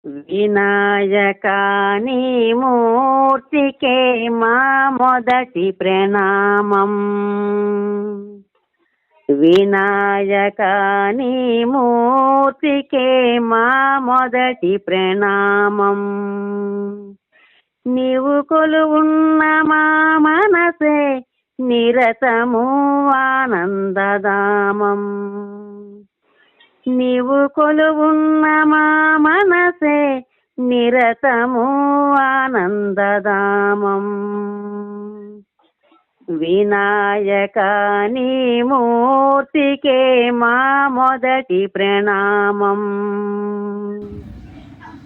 వినాయకా నీ మూర్తికే మా మొదటి ప్రణామం. వినాయకా నీ మూర్తికే మా మొదటి ప్రణామం. నీవు కొలువున్న మా మనసే నిరతము ఆనందధామం. నీవు కొలువున్న మా మనసే నిరతము ఆనందధామం. వినాయకా నీ మూర్తికే మా మొదటి ప్రణామం.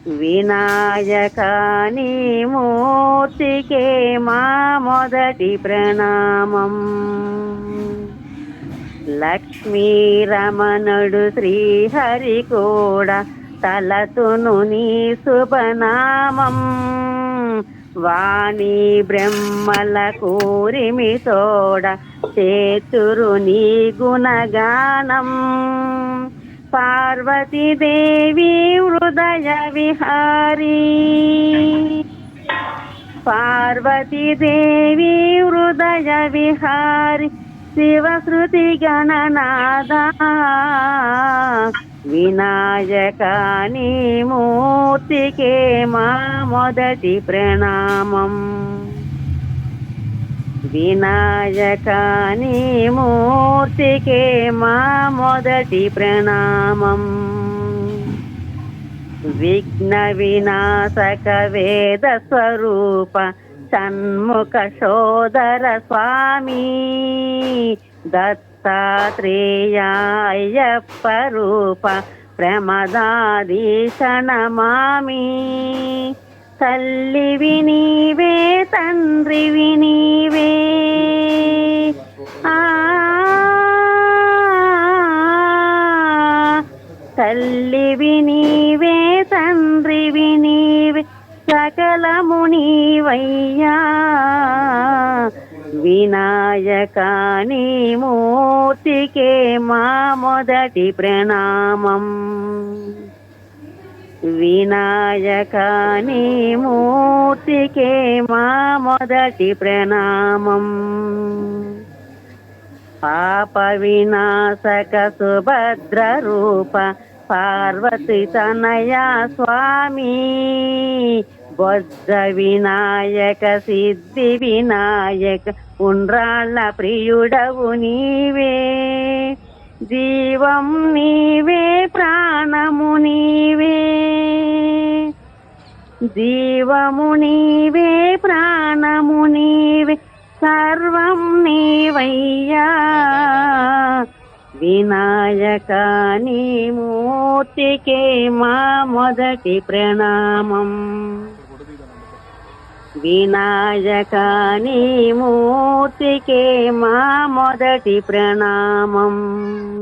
వినాయకా నీ మూర్తికే మా మొదటి ప్రణామం. లక్ష్మీ రమణుడు శ్రీహరి కూడా తలతును నీ శుభనామం. వాణి బ్రహ్మల కూరిమి తోడ చేతురు నీ గుణగానం. పార్వతీదేవి హృదయ విహారీ, పార్వతీదేవి హృదయ విహారీ, శివశ్రుతి గణనాదా. వినాయకా నీ మూర్తికే మా మొదటి ప్రణామం. వినాయకా నీ మూర్తికే మా మొదటి ప్రణామం. విఘ్న వినాశక వేద స్వరూప షణ్ముఖ సోదర స్వామి. దత్తాత్రేయ అయ్యప్ప రూప ప్రమదాదీశనమామి. తల్లివి నీవే తండ్రివి నీవే, తల్లివి నీవే తండ్రివి నీవే, సకలము నీవయ్యా. వినాయకా నీ మూర్తికే మా మొదటి ప్రణామం. వినాయకా నీ మూర్తికే మా మొదటి ప్రణామం. పాప వినాశక సుభద్ర రూప పార్వతి తనయ స్వామి. బొజ్జ వినాయక సిద్ధి వినాయక ఉండ్రాళ్ళ ప్రియుడవు నీవే. జీవం నీవే ప్రాణము నీవే, జీవము నీవే ప్రాణము నీవే, సర్వం నీవయ్యా. వినాయకా నీ మూర్తికే మా మొదటి ప్రణామం. వినాయకా నీ మూర్తికే మా మొదటి ప్రణామం.